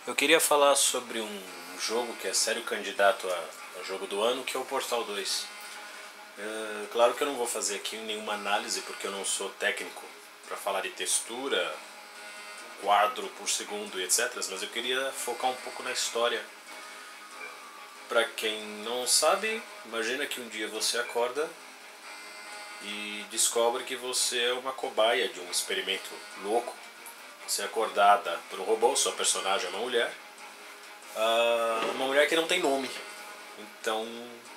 Eu queria falar sobre um jogo que é sério candidato a jogo do ano, que é o Portal 2. Claro que eu não vou fazer aqui nenhuma análise, porque eu não sou técnico para falar de textura, quadro por segundo e etc. Mas eu queria focar um pouco na história. Para quem não sabe, imagina que um dia você acorda e descobre que você é uma cobaia de um experimento louco. Você é acordada por um robô, sua personagem é uma mulher que não tem nome. Então,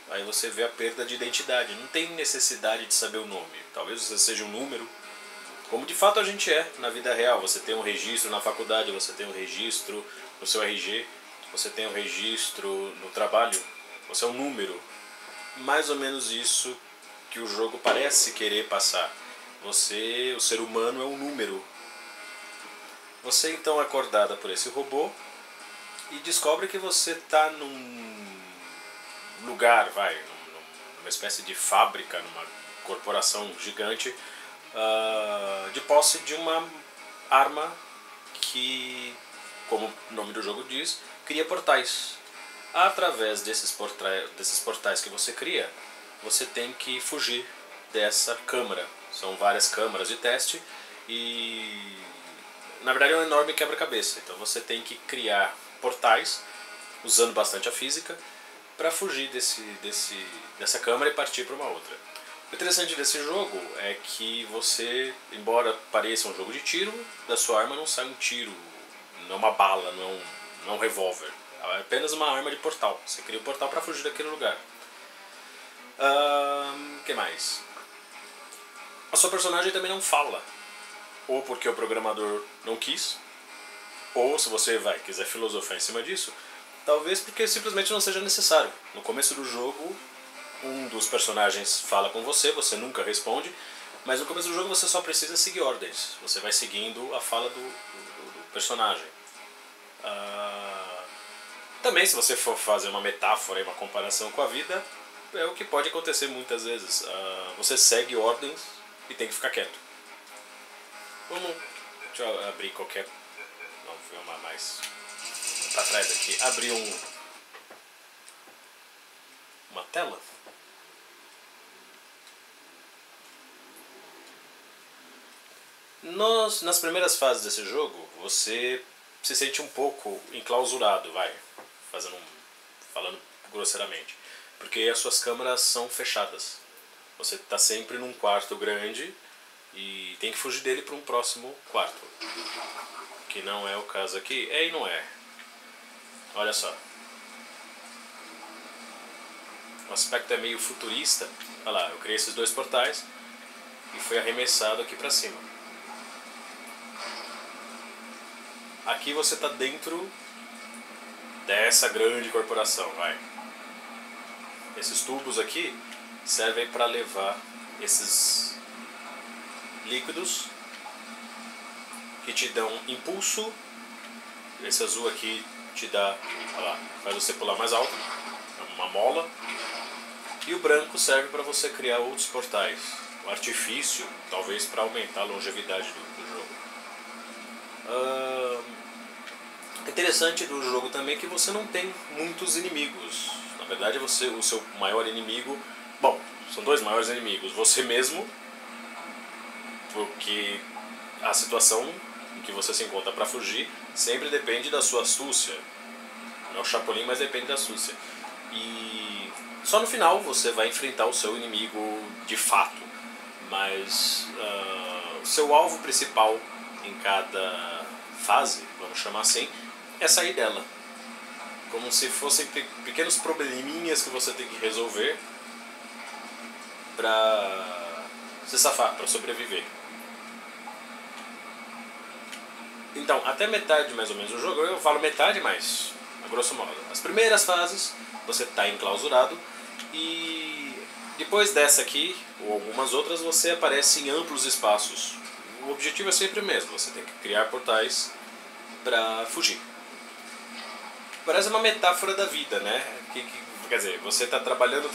aí você vê a perda de identidade. Não tem necessidade de saber o nome. Talvez você seja um número, como de fato a gente é na vida real. Você tem um registro na faculdade, você tem um registro no seu RG, você tem um registro no trabalho, você é um número. Mais ou menos isso que o jogo parece querer passar. Você, o ser humano, é um número. Você então é acordada por esse robô e descobre que você está num lugar, numa espécie de fábrica, numa corporação gigante, de posse de uma arma que, como o nome do jogo diz, cria portais. Através desses portais que você cria, você tem que fugir dessa câmara. São várias câmaras de teste e, na verdade, é um enorme quebra-cabeça. Então você tem que criar portais, usando bastante a física, para fugir dessa câmara e partir para uma outra. O interessante desse jogo é que você, embora pareça um jogo de tiro, da sua arma não sai um tiro, não é uma bala, não é um revólver. É apenas uma arma de portal. Você cria um portal para fugir daquele lugar. O que mais? A sua personagem também não fala. Ou porque o programador não quis, ou se você quiser filosofar em cima disso, talvez porque simplesmente não seja necessário. No começo do jogo, um dos personagens fala com você, você nunca responde, mas no começo do jogo você só precisa seguir ordens. Você vai seguindo a fala do personagem. Também, se você for fazer uma metáfora e uma comparação com a vida, é o que pode acontecer muitas vezes. Você segue ordens e tem que ficar quieto. Deixa eu abrir qualquer... Não, foi uma mais pra trás aqui. Abrir uma tela. Nas primeiras fases desse jogo, você se sente um pouco enclausurado, falando grosseiramente, porque as suas câmeras são fechadas. Você está sempre num quarto grande e tem que fugir dele para um próximo quarto, que não é o caso aqui. É e não é. Olha só. O aspecto é meio futurista. Olha lá, eu criei esses dois portais e foi arremessado aqui para cima. Aqui você está dentro dessa grande corporação, Esses tubos aqui servem para levar esses líquidos que te dão impulso. Esse azul aqui te dá, faz você pular mais alto, uma mola. E o branco serve para você criar outros portais. O artifício, talvez para aumentar a longevidade do jogo. Interessante do jogo também que você não tem muitos inimigos. Na verdade, o seu maior inimigo... Bom, são dois maiores inimigos. Você mesmo, porque a situação em que você se encontra para fugir sempre depende da sua astúcia. Não é o Chapolin, mas depende da astúcia. E só no final você vai enfrentar o seu inimigo de fato. Mas o seu alvo principal em cada fase, vamos chamar assim, é sair dela. Como se fossem pequenos probleminhas que você tem que resolver para se safar, para sobreviver. Então, até metade mais ou menos do jogo, eu falo metade, mas a grosso modo, as primeiras fases você está enclausurado e depois dessa aqui, ou algumas outras, você aparece em amplos espaços. O objetivo é sempre o mesmo, você tem que criar portais para fugir. Parece uma metáfora da vida, né? Quer dizer, você está trabalhando.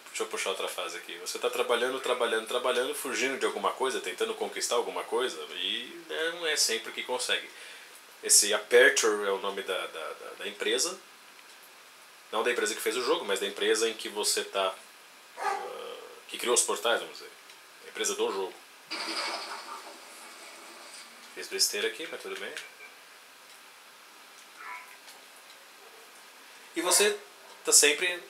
Deixa eu puxar outra fase aqui. Você está trabalhando, fugindo de alguma coisa, tentando conquistar alguma coisa, e não é sempre que consegue. Esse Aperture é o nome da empresa. Não da empresa que fez o jogo, mas da empresa em que você está... que criou os portais, vamos dizer. A empresa do jogo. Fiz besteira aqui, mas tudo bem. E você está sempre...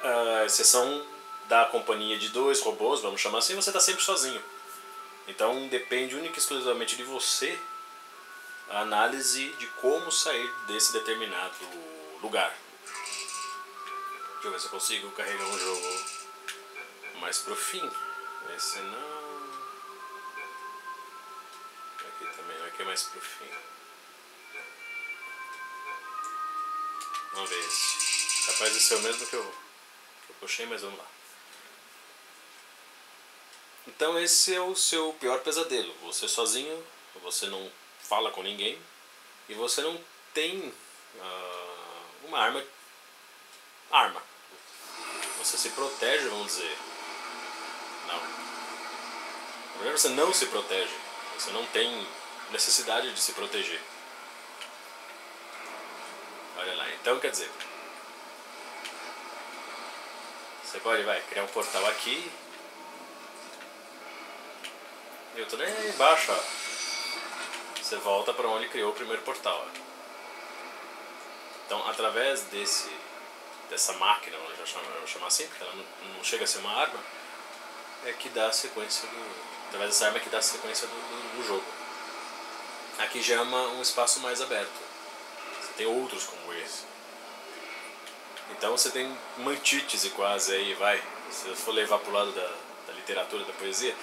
a exceção da companhia de 2 robôs, vamos chamar assim, você está sempre sozinho. Então depende única e exclusivamente de você a análise de como sair desse determinado lugar. Deixa eu ver se eu consigo carregar um jogo mais pro fim. Esse não. Aqui também, aqui é mais pro fim. Vamos ver esse. Capaz de ser o mesmo que eu puxei, mas vamos lá. Então esse é o seu pior pesadelo. Você sozinho, você não fala com ninguém e você não tem uma arma. Você se protege, vamos dizer. Não. Na verdade você não se protege. Você não tem necessidade de se proteger. Olha lá, então quer dizer, você pode criar um portal aqui. E eu tô nem aí embaixo, ó. Você volta para onde criou o primeiro portal. Ó. Então, através dessa máquina, vamos chamar assim, porque ela não chega a ser uma arma, é que dá a sequência através dessa arma é que dá a sequência do jogo. Aqui já é um espaço mais aberto. Você tem outros como esse. Então você tem uma antítese quase aí, se você for levar pro lado da literatura, da poesia,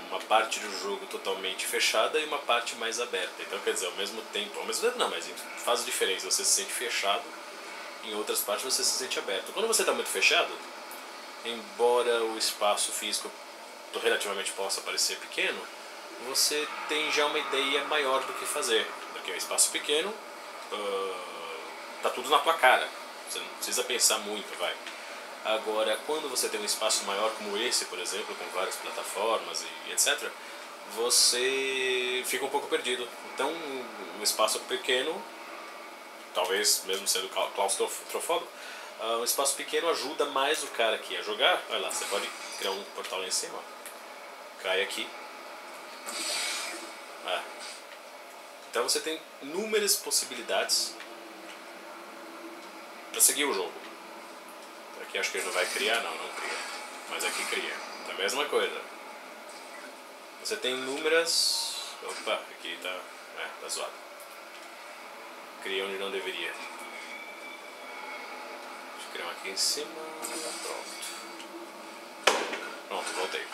uma parte do jogo totalmente fechada e uma parte mais aberta. Então quer dizer, ao mesmo tempo não, mas faz diferença, você se sente fechado, em outras partes você se sente aberto. Quando você está muito fechado, embora o espaço físico relativamente possa parecer pequeno, você tem já uma ideia maior do que fazer, porque é um espaço pequeno, tá tudo na tua cara, você não precisa pensar muito, Agora, quando você tem um espaço maior como esse, por exemplo, com várias plataformas e etc., você fica um pouco perdido. Então, um espaço pequeno, talvez mesmo sendo claustrofóbico, um espaço pequeno ajuda mais o cara aqui a jogar. Olha lá, você pode criar um portal lá em cima, ó. Cai aqui. Então você tem inúmeras possibilidades para seguir o jogo. Aqui acho que ele não vai criar, não cria. Mas aqui cria. É a mesma coisa. Você tem inúmeras... Opa, aqui tá zoado. Cria onde não deveria. Deixa eu criar um aqui em cima. Pronto, voltei.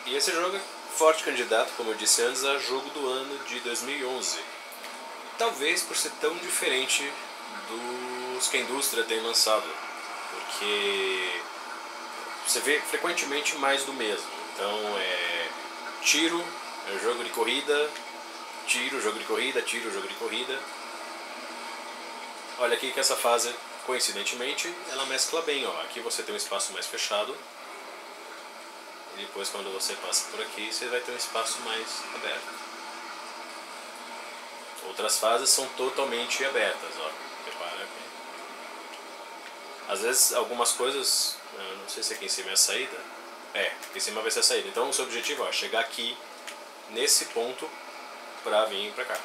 E esse jogo é forte candidato, como eu disse antes, a jogo do ano de 2011. Talvez por ser tão diferente dos que a indústria tem lançado, porque você vê frequentemente mais do mesmo. Então tiro, jogo de corrida, tiro, jogo de corrida, tiro, jogo de corrida. Olha aqui que essa fase, coincidentemente, ela mescla bem. Ó. Aqui você tem um espaço mais fechado, e depois quando você passa por aqui, você vai ter um espaço mais aberto. Outras fases são totalmente abertas, ó. Repara aqui. Às vezes algumas coisas, eu não sei se aqui em cima é a saída. Aqui em cima vai ser a saída. Então o seu objetivo é chegar aqui, nesse ponto, pra vir pra cá.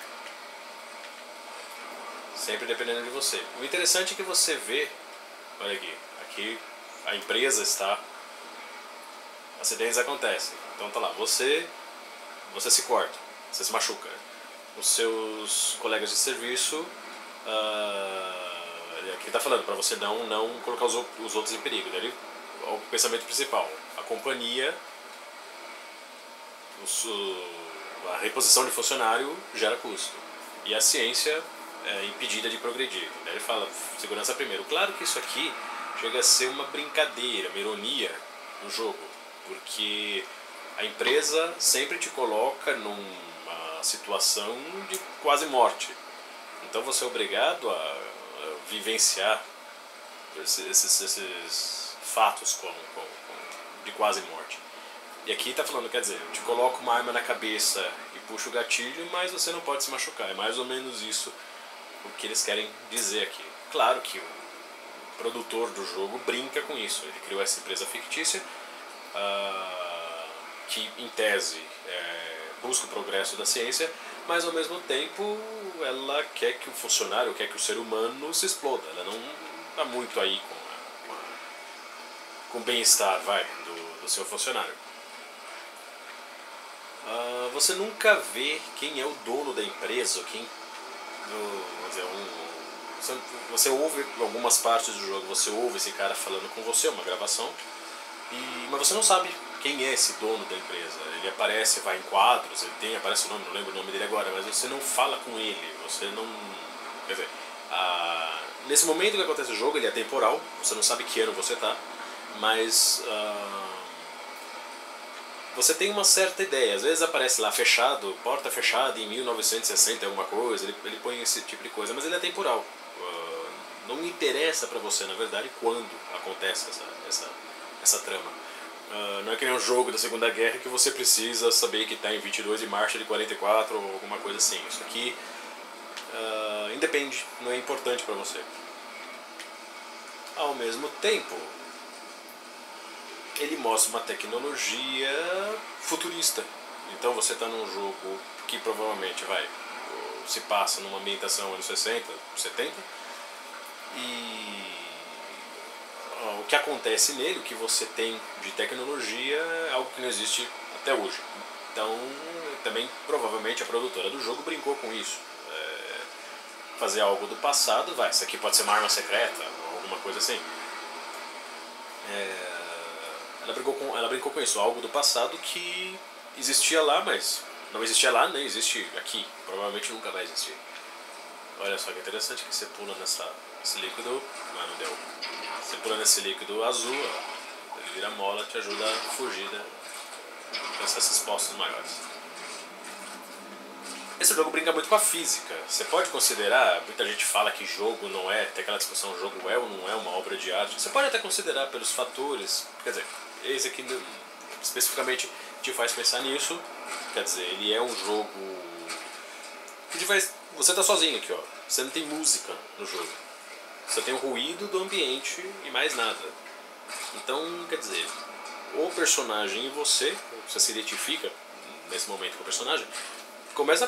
Sempre dependendo de você. O interessante é que você vê, olha aqui a empresa está, acidentes acontecem. Então tá lá, você se corta, você se machuca. Os seus colegas de serviço, aqui está falando para você não colocar os outros em perigo. Daí, o pensamento principal, a companhia, a reposição de funcionário gera custo e a ciência é impedida de progredir. Daí ele fala, segurança primeiro. Claro que isso aqui chega a ser uma brincadeira, uma ironia no jogo, porque a empresa sempre te coloca numa situação de quase morte. Então você é obrigado a vivenciar esses fatos de quase morte. E aqui tá falando, quer dizer, eu te coloco uma arma na cabeça e puxo o gatilho, mas você não pode se machucar. É mais ou menos isso o que eles querem dizer aqui. Claro que o produtor do jogo brinca com isso. Ele criou essa empresa fictícia que, em tese, busca o progresso da ciência, mas ao mesmo tempo ela quer que o funcionário, quer que o ser humano se exploda. Ela não está muito aí com o bem-estar do seu funcionário. Você nunca vê quem é o dono da empresa, você ouve algumas partes do jogo, você ouve esse cara falando com você, uma gravação, mas você não sabe quem é esse dono da empresa. Ele aparece, vai em quadros, aparece o nome, não lembro o nome dele agora, mas você não fala com ele, você não... Quer dizer, nesse momento que acontece o jogo, ele é temporal, você não sabe que ano você está, mas você tem uma certa ideia. Às vezes aparece lá fechado, porta fechada em 1960 alguma coisa, ele põe esse tipo de coisa, mas ele é temporal. Não interessa pra você, na verdade, quando acontece essa trama. Não é que nem um jogo da Segunda Guerra que você precisa saber que está em 22 de março de 44 ou alguma coisa assim. Isso aqui independe, não é importante pra você. Ao mesmo tempo, ele mostra uma tecnologia futurista. Então você está num jogo que provavelmente se passa numa ambientação anos 60, 70, e o que acontece nele, o que você tem de tecnologia é algo que não existe até hoje. Então também provavelmente a produtora do jogo brincou com isso. Fazer algo do passado, isso aqui pode ser uma arma secreta ou alguma coisa assim. Ela brincou com isso, algo do passado que existia lá, mas não existia lá, nem existe aqui. Provavelmente nunca vai existir. Olha só que interessante que você pula nesse líquido, mas não deu. Você pula nesse líquido azul, ele vira mola, te ajuda a fugir desses postos maiores. Esse jogo brinca muito com a física. Você pode considerar, muita gente fala que jogo não é, tem aquela discussão, jogo é ou não é uma obra de arte. Você pode até considerar pelos fatores, quer dizer, esse aqui especificamente te faz pensar nisso. Quer dizer, ele é um jogo que te faz... Você tá sozinho aqui, ó. Você não tem música no jogo. Você tem o ruído do ambiente e mais nada. Então, quer dizer, o personagem e você se identifica nesse momento com o personagem.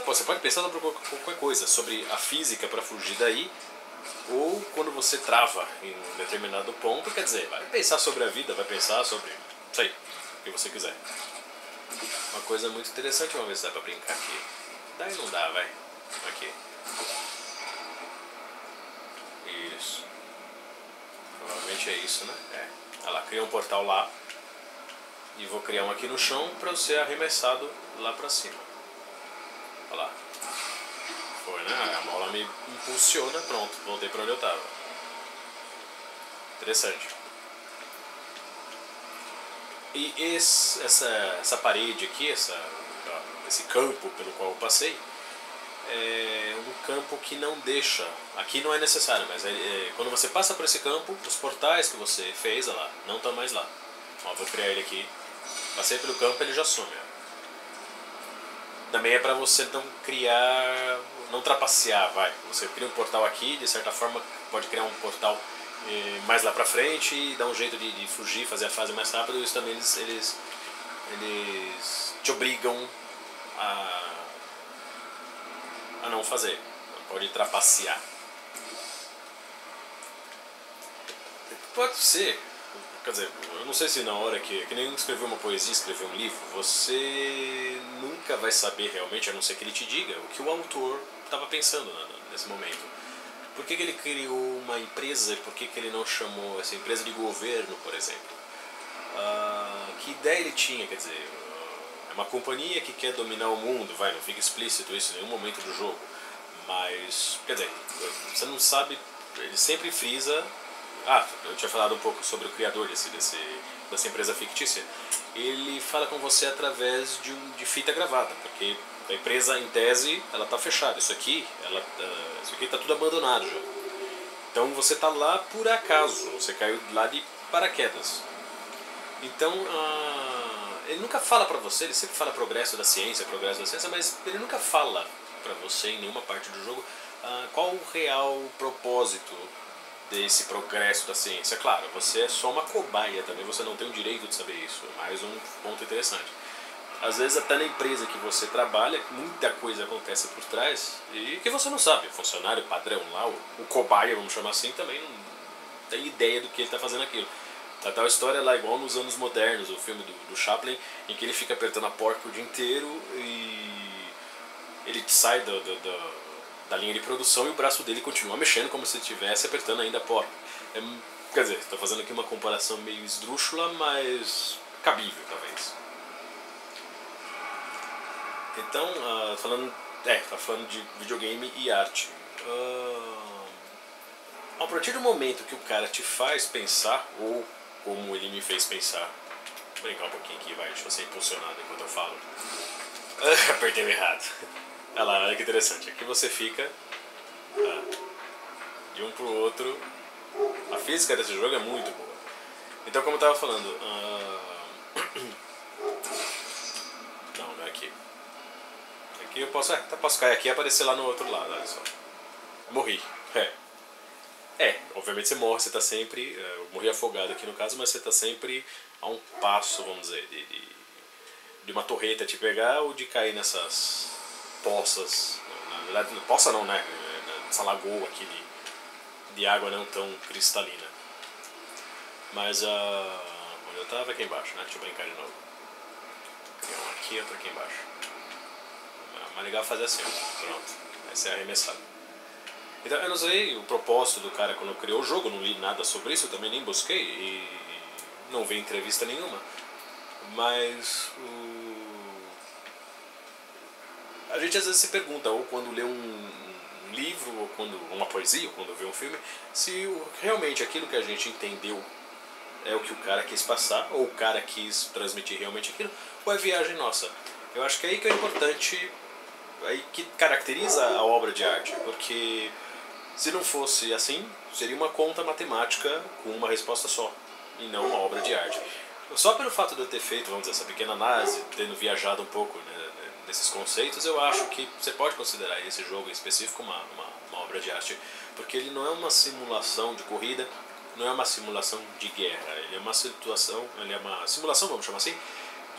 Você pode pensar sobre qualquer coisa, sobre a física para fugir daí, ou quando você trava em um determinado ponto, quer dizer, vai pensar sobre a vida, vai pensar sobre, não sei, o que você quiser. Uma coisa muito interessante, uma vez dá pra brincar aqui. Daí não dá, vai. Aqui. Isso. Provavelmente é isso, né? Ela cria um portal lá, e vou criar um aqui no chão para eu ser arremessado lá pra cima. Olha lá. Foi, né? A mola me impulsiona, pronto, voltei pra onde eu tava. Interessante. E essa parede aqui, esse campo pelo qual eu passei, é um campo que não deixa. Aqui não é necessário, mas quando você passa por esse campo, os portais que você fez, olha lá, não estão mais lá. Ó, vou criar ele aqui. Passei pelo campo, ele já some. Ó. Também é para você não trapacear, Você cria um portal aqui, de certa forma pode criar um portal mais lá pra frente e dar um jeito de fugir, fazer a fase mais rápido. Isso também eles te obrigam a não fazer. Não pode trapacear. Pode ser. Quer dizer, eu não sei se na hora que nem escrever uma poesia, escrever um livro, você nunca vai saber realmente, a não ser que ele te diga, o que o autor estava pensando nesse momento. Por que ele criou uma empresa e por que ele não chamou essa empresa de governo, por exemplo? Que ideia ele tinha? Quer dizer, é uma companhia que quer dominar o mundo, não fica explícito isso em nenhum momento do jogo, mas, quer dizer, você não sabe, ele sempre frisa. Eu tinha falado um pouco sobre o criador dessa empresa fictícia. Ele fala com você através de fita gravada, porque a empresa, em tese, ela está fechada. Isso aqui está tudo abandonado já. Então você está lá por acaso, você caiu lá de paraquedas. Então ele nunca fala pra você, ele sempre fala progresso da ciência, mas ele nunca fala pra você em nenhuma parte do jogo qual o real propósito desse progresso da ciência. Claro, você é só uma cobaia também, você não tem o direito de saber isso, mais um ponto interessante. Às vezes até na empresa que você trabalha, muita coisa acontece por trás e que você não sabe. O funcionário padrão lá, o cobaia, vamos chamar assim, também não tem ideia do que ele está fazendo aquilo. A tal história lá, igual nos anos modernos, o filme do Chaplin, em que ele fica apertando a porca o dia inteiro e ele sai da linha de produção e o braço dele continua mexendo como se estivesse apertando ainda a porca. Quer dizer, estou fazendo aqui uma comparação meio esdrúxula, mas cabível talvez. Então, tá falando de videogame e arte. A partir do momento que o cara te faz pensar, ou como ele me fez pensar, vou brincar um pouquinho aqui, vai, deixa eu ser impulsionado enquanto eu falo. Apertei o errado. Olha lá, olha que interessante. Aqui você fica de um pro outro. A física desse jogo é muito boa. Então, como eu tava falando, não é aqui. Aqui eu posso cair aqui e aparecer lá no outro lado, olha só. Morri. Obviamente você morre, você tá sempre. Eu morri afogado aqui no caso, mas você tá sempre a um passo, vamos dizer, de uma torreta te pegar ou de cair nessas poças. Na verdade, poça não, né? Nessa lagoa aqui de água não tão cristalina. Mas onde eu tava aqui embaixo, né? Deixa eu brincar de novo. Tem um aqui e outro aqui embaixo. Mas legal fazer assim, ó. Pronto. Aí você é arremessado. Então eu não sei o propósito do cara quando criou o jogo, não li nada sobre isso, eu também nem busquei e não vi entrevista nenhuma. Mas a gente às vezes se pergunta, ou quando lê um livro, ou quando uma poesia, ou quando vê um filme, se realmente aquilo que a gente entendeu é o que o cara quis passar, ou o cara quis transmitir realmente aquilo, ou é viagem nossa. Eu acho que é aí que é importante, aí que caracteriza a obra de arte, porque se não fosse assim, seria uma conta matemática com uma resposta só, e não uma obra de arte. Só pelo fato de eu ter feito, vamos dizer, essa pequena análise, tendo viajado um pouco, né, nesses conceitos, eu acho que você pode considerar esse jogo em específico uma obra de arte, porque ele não é uma simulação de corrida, não é uma simulação de guerra, ele é uma simulação, vamos chamar assim,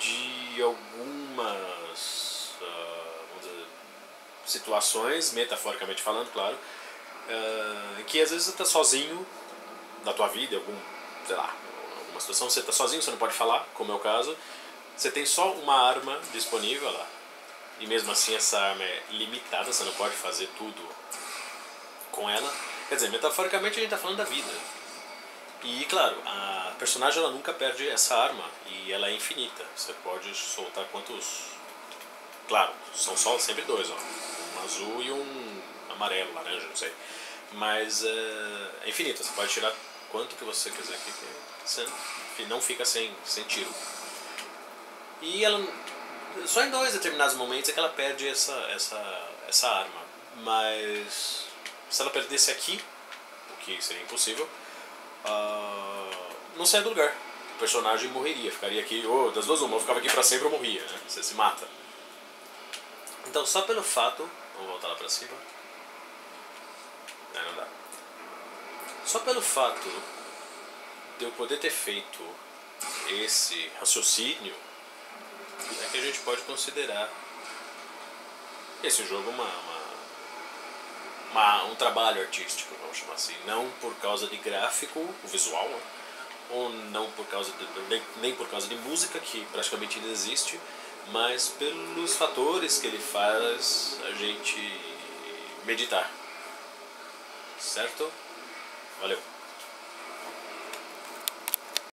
de algumas vamos dizer, situações, metaforicamente falando, claro, que às vezes você está sozinho na tua vida, alguma situação, você está sozinho, você não pode falar, como é o caso, você tem só uma arma disponível lá, e mesmo assim essa arma é limitada, você não pode fazer tudo com ela. Quer dizer, metaforicamente a gente está falando da vida. E claro, a personagem ela nunca perde essa arma e ela é infinita. Você pode soltar quantos. Claro, são só sempre dois, ó. Um azul e um amarelo, laranja, não sei. Mas é infinito, você pode tirar quanto que você quiser aqui, você não fica sem tiro. E ela. Só em dois determinados momentos é que ela perde essa arma. Mas se ela perdesse aqui, o que seria impossível, não saia do lugar. O personagem morreria, ficaria aqui, das duas uma, eu ficava aqui pra sempre ou morria, né? Você se mata. Então só pelo fato, vamos voltar lá pra cima. Não dá. Só pelo fato de eu poder ter feito esse raciocínio é que a gente pode considerar esse jogo um trabalho artístico, vamos chamar assim. Não por causa de gráfico, o visual, né? Ou não por causa nem por causa de música, que praticamente não existe, mas pelos fatores que ele faz a gente meditar. Certo? Valeu!